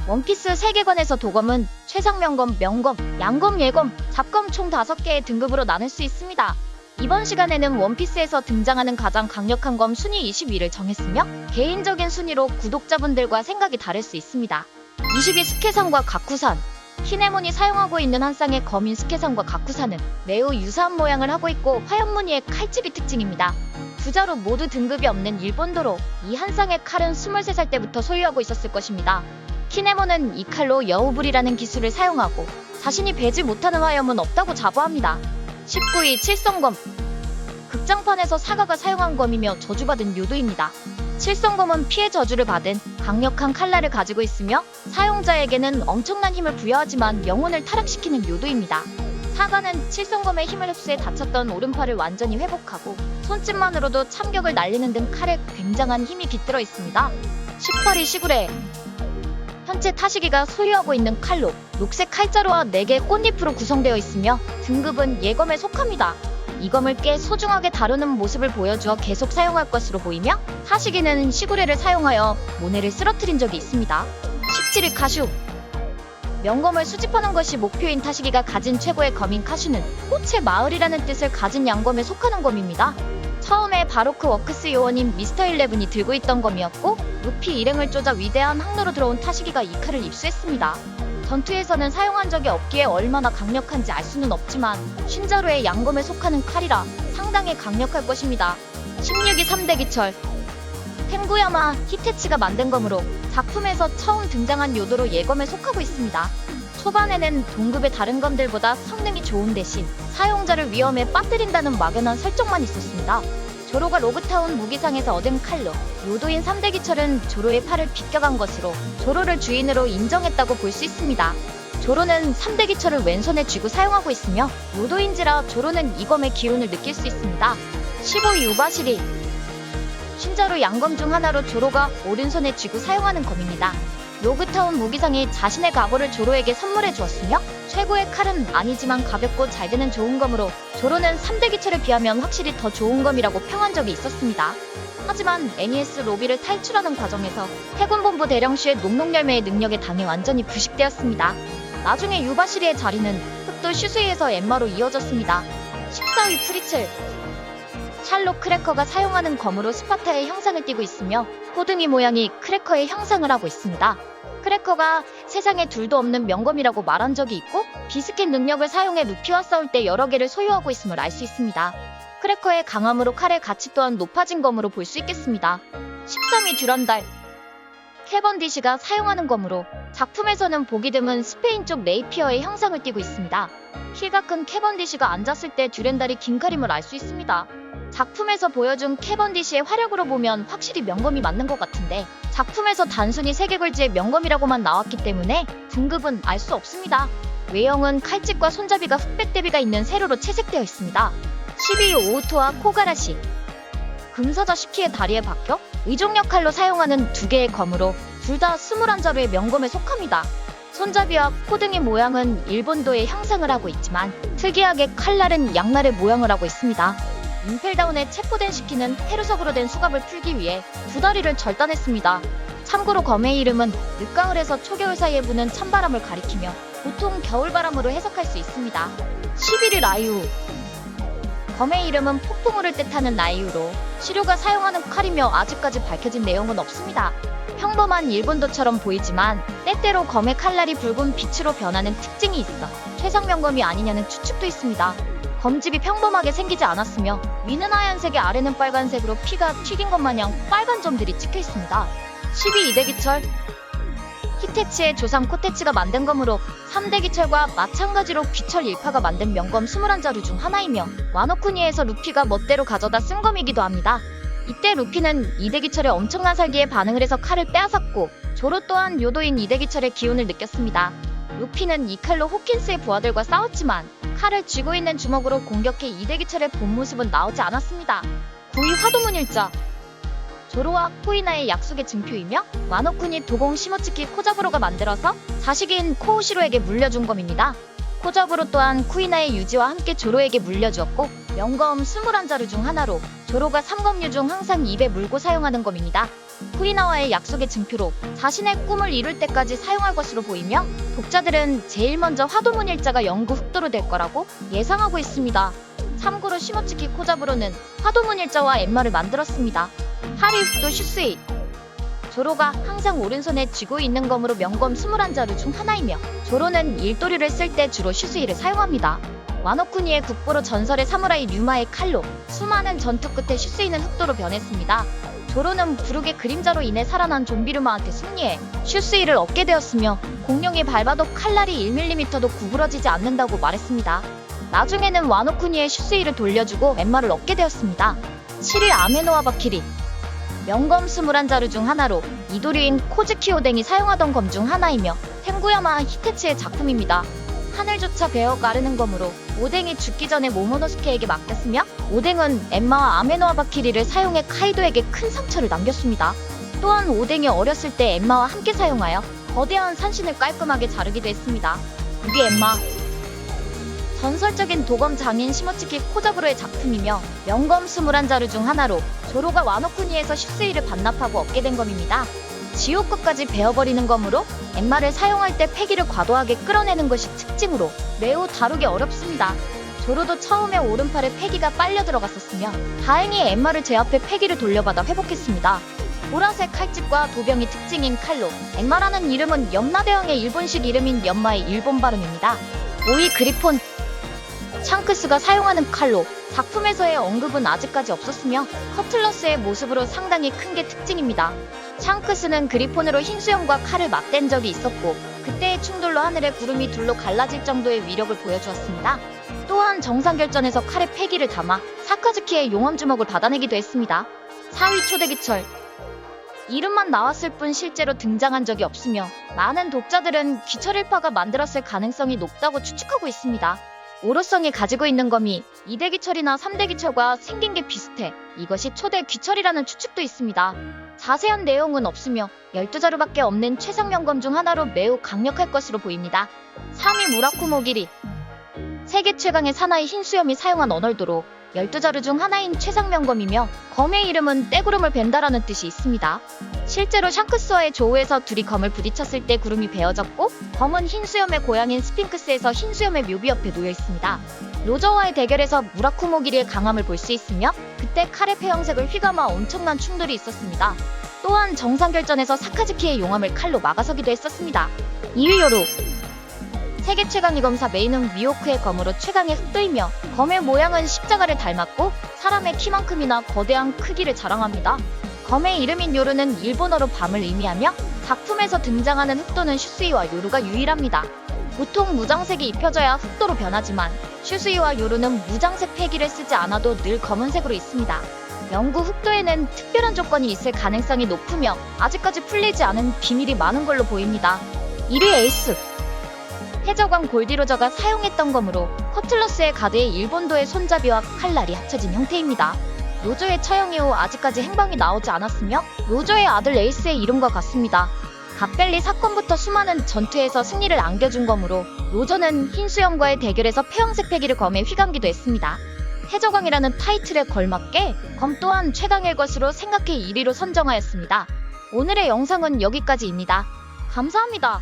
원피스 세계관에서 도검은 최상명검, 명검, 양검, 예검, 잡검 총 5개의 등급으로 나눌 수 있습니다. 이번 시간에는 원피스에서 등장하는 가장 강력한 검 순위 20위를 정했으며 개인적인 순위로 구독자분들과 생각이 다를 수 있습니다. 20위 스케산과 가쿠산. 키네몬이 사용하고 있는 한 쌍의 검인 스케산과 가쿠산은 매우 유사한 모양을 하고 있고 화염 무늬의 칼집이 특징입니다. 두 자루 모두 등급이 없는 일본도로 이 한 쌍의 칼은 23살 때부터 소유하고 있었을 것입니다. 키네몬은 이 칼로 여우불이라는 기술을 사용하고 자신이 베지 못하는 화염은 없다고 자부합니다. 19위 칠성검. 극장판에서 사가가 사용한 검이며 저주받은 요도입니다. 칠성검은 피해 저주를 받은 강력한 칼날을 가지고 있으며 사용자에게는 엄청난 힘을 부여하지만 영혼을 타락시키는 요도입니다. 사가는 칠성검의 힘을 흡수해 다쳤던 오른팔을 완전히 회복하고 손짓만으로도 참격을 날리는 등 칼에 굉장한 힘이 깃들어 있습니다. 18위 시구레. 현재 타시기가 소유하고 있는 칼로 녹색 칼자루와 4개의 꽃잎으로 구성되어 있으며 등급은 예검에 속합니다. 이 검을 꽤 소중하게 다루는 모습을 보여주어 계속 사용할 것으로 보이며 타시기는 시구레를 사용하여 모네를 쓰러뜨린 적이 있습니다. 17위 카슈. 명검을 수집하는 것이 목표인 타시기가 가진 최고의 검인 카슈는 꽃의 마을이라는 뜻을 가진 양검에 속하는 검입니다. 처음에 바로크 워크스 요원인 미스터 11이 들고 있던 검이었고 루피 일행을 쫓아 위대한 항로로 들어온 타시기가 이 칼을 입수했습니다. 전투에서는 사용한 적이 없기에 얼마나 강력한지 알 수는 없지만 신자루의 양검에 속하는 칼이라 상당히 강력할 것입니다. 16위 삼대기철. 텐구야마 히테치가 만든 검으로 작품에서 처음 등장한 요도로 예검에 속하고 있습니다. 초반에는 동급의 다른 검들보다 성능이 좋은 대신 사용자를 위험에 빠뜨린다는 막연한 설정만 있었습니다. 조로가 로그타운 무기상에서 얻은 칼로 요도인 삼대기철은 조로의 팔을 비껴간 것으로 조로를 주인으로 인정했다고 볼 수 있습니다. 조로는 삼대기철을 왼손에 쥐고 사용하고 있으며 요도인지라 조로는 이 검의 기운을 느낄 수 있습니다. 15위 우바시리. 신자루 양검 중 하나로 조로가 오른손에 쥐고 사용하는 검입니다. 로그타운 무기상이 자신의 가고를 조로에게 선물해 주었으며 최고의 칼은 아니지만 가볍고 잘 드는 좋은 검으로 조로는 3대기철에 비하면 확실히 더 좋은 검이라고 평한 적이 있었습니다. 하지만 NES 로비를 탈출하는 과정에서 해군본부 대령슈의 녹록열매의 능력에 당해 완전히 부식되었습니다. 나중에 유바시리의 자리는 흑돌 슈스이에서 엠마로 이어졌습니다. 14위 프리첼. 샬롯 크래커가 사용하는 검으로 스파타의 형상을 띠고 있으며 호등이 모양이 크래커의 형상을 하고 있습니다. 크래커가 세상에 둘도 없는 명검이라고 말한 적이 있고 비스킷 능력을 사용해 루피와 싸울 때 여러 개를 소유하고 있음을 알 수 있습니다. 크래커의 강함으로 칼의 가치 또한 높아진 검으로 볼 수 있겠습니다. 13위 듀란달. 캐번디시가 사용하는 검으로 작품에서는 보기 드문 스페인 쪽 네이피어의 형상을 띠고 있습니다. 키가 큰 캐번디시가 앉았을 때 듀란달이 긴 칼임을 알 수 있습니다. 작품에서 보여준 캐번디시의 화력으로 보면 확실히 명검이 맞는 것 같은데 작품에서 단순히 세계글지의 명검이라고만 나왔기 때문에 등급은 알 수 없습니다. 외형은 칼집과 손잡이가 흑백 대비가 있는 세로로 채색되어 있습니다. 12위 오우토와 코가라시. 금사자 시키의 다리에 박혀 의종 역할로 사용하는 2개의 검으로 둘 다 21자루의 명검에 속합니다. 손잡이와 코등의 모양은 일본도의 형상을 하고 있지만 특이하게 칼날은 양날의 모양을 하고 있습니다. 임펠다운에 체포된 시키는 헤르석으로 된 수갑을 풀기 위해 2다리를 절단했습니다. 참고로 검의 이름은 늦가을에서 초겨울 사이에 부는 찬바람을 가리키며 보통 겨울바람으로 해석할 수 있습니다. 11위 라이우. 검의 이름은 폭풍우를 뜻하는 라이우로 시류가 사용하는 칼이며 아직까지 밝혀진 내용은 없습니다. 평범한 일본도처럼 보이지만 때때로 검의 칼날이 붉은 빛으로 변하는 특징이 있어 최상명검이 아니냐는 추측도 있습니다. 검집이 평범하게 생기지 않았으며 위는 하얀색에 아래는 빨간색으로 피가 튀긴 것 마냥 빨간 점들이 찍혀 있습니다. 12위 이대기철. 히테치의 조상 코테치가 만든 검으로 3대기철과 마찬가지로 귀철 일파가 만든 명검 21자루 중 하나이며 와노쿠니에서 루피가 멋대로 가져다 쓴 검이기도 합니다. 이때 루피는 이대기철의 엄청난 살기에 반응을 해서 칼을 빼앗았고 조로 또한 요도인 이대기철의 기운을 느꼈습니다. 루피는 이 칼로 호킨스의 부하들과 싸웠지만 칼을 쥐고 있는 주먹으로 공격해 이대기철의 본 모습은 나오지 않았습니다. 9위 화도문일자. 조로와 코이나의 약속의 증표이며 와노쿠니 도공 시모츠키 코자부로가 만들어서 자식인 코우시로에게 물려준 검입니다. 코자부로 또한 쿠이나의 유지와 함께 조로에게 물려주었고 명검 21자루 중 하나로 조로가 3검류 중 항상 입에 물고 사용하는 검입니다. 후이나와의 약속의 증표로 자신의 꿈을 이룰 때까지 사용할 것으로 보이며 독자들은 제일 먼저 화도문 일자가 영구 흑도로 될 거라고 예상하고 있습니다. 참고로 시모츠키 코자부로는 화도문 일자와 엠마를 만들었습니다. 하리 흑도 슈스이 조로가 항상 오른손에 쥐고 있는 검으로 명검 21자루 중 하나이며 조로는 일도류를 쓸 때 주로 슈스이를 사용합니다. 와노쿠니의 국보로 전설의 사무라이 류마의 칼로 수많은 전투 끝에 슈스이는 흑도로 변했습니다. 조로는 부르게 그림자로 인해 살아난 좀비 류마한테 승리해 슈스이를 얻게 되었으며 공룡이 밟아도 칼날이 1mm도 구부러지지 않는다고 말했습니다. 나중에는 와노쿠니의 슈스이를 돌려주고 엠마를 얻게 되었습니다. 7일 아메노와 바키리 명검 21자루 중 하나로 이도류인 코즈키 오뎅이 사용하던 검 중 하나이며 텐구야마 히테치의 작품입니다. 하늘조차 베어 가르는 검으로 오뎅이 죽기 전에 모모노스케에게 맡겼으며 오뎅은 엠마와 아메노와 바키리를 사용해 카이도에게 큰 상처를 남겼습니다. 또한 오뎅이 어렸을 때 엠마와 함께 사용하여 거대한 산신을 깔끔하게 자르기도 했습니다. 이게 엠마 전설적인 도검 장인 시모츠키 코자부로의 작품이며 명검 21자루 중 하나로 조로가 와노쿠니에서 슈스이를 반납하고 얻게 된 검입니다. 지옥끝까지 베어버리는 검으로 엠마를 사용할 때 패기를 과도하게 끌어내는 것이 특징으로 매우 다루기 어렵습니다. 조로도 처음에 오른팔에 패기가 빨려 들어갔었으며 다행히 엠마를 제압해 패기를 돌려받아 회복했습니다. 보라색 칼집과 도병이 특징인 칼로 엠마라는 이름은 염라대왕의 일본식 이름인 연마의 일본 발음입니다. 5위 그리폰 샹크스가 사용하는 칼로 작품에서의 언급은 아직까지 없었으며 커틀러스의 모습으로 상당히 큰 게 특징입니다. 샹크스는 그리폰으로 흰수염과 칼을 맞댄 적이 있었고 그때의 충돌로 하늘의 구름이 둘로 갈라질 정도의 위력을 보여주었습니다. 또한 정상결전에서 칼에 패기를 담아 사카즈키의 용암주먹을 받아내기도 했습니다. 4위 초대기철 이름만 나왔을 뿐 실제로 등장한 적이 없으며 많은 독자들은 기철일파가 만들었을 가능성이 높다고 추측하고 있습니다. 오로성이 가지고 있는 검이 2대 기철이나 3대 기철과 생긴 게 비슷해 이것이 초대 귀철이라는 추측도 있습니다. 자세한 내용은 없으며 12자루밖에 없는 최상명검 중 하나로 매우 강력할 것으로 보입니다. 3위 무라쿠모기리 세계 최강의 사나이 흰수염이 사용한 언얼도로 12자루 중 하나인 최상명검이며 검의 이름은 떼구름을 벤다라는 뜻이 있습니다. 실제로 샹크스와의 조우에서 둘이 검을 부딪혔을 때 구름이 베어졌고 검은 흰수염의 고향인 스핑크스에서 흰수염의 묘비 옆에 놓여 있습니다. 로저와의 대결에서 무라쿠모기리의 강함을 볼 수 있으며 그때 칼의 폐형색을 휘감아 엄청난 충돌이 있었습니다. 또한 정상결전에서 사카즈키의 용암을 칼로 막아서기도 했었습니다. 2위 요루 세계 최강의 검사 메이는 미호크의 검으로 최강의 흑도이며 검의 모양은 십자가를 닮았고 사람의 키만큼이나 거대한 크기를 자랑합니다. 검의 이름인 요루는 일본어로 밤을 의미하며 작품에서 등장하는 흑도는 슈스이와 요루가 유일합니다. 보통 무장색이 입혀져야 흑도로 변하지만 슈스이와 요루는 무장색 패기를 쓰지 않아도 늘 검은색으로 있습니다. 영구 흑도에는 특별한 조건이 있을 가능성이 높으며 아직까지 풀리지 않은 비밀이 많은 걸로 보입니다. 1위 에이스 해적왕 골디로저가 사용했던 검으로 커틀러스의 가드에 일본도의 손잡이와 칼날이 합쳐진 형태입니다. 로저의 처형 이후 아직까지 행방이 나오지 않았으며 로저의 아들 에이스의 이름과 같습니다. 갓벨리 사건부터 수많은 전투에서 승리를 안겨준 검으로 로저는 흰수염과의 대결에서 폐형색 패기를 검에 휘감기도 했습니다. 해적왕이라는 타이틀에 걸맞게 검 또한 최강일 것으로 생각해 1위로 선정하였습니다. 오늘의 영상은 여기까지입니다. 감사합니다.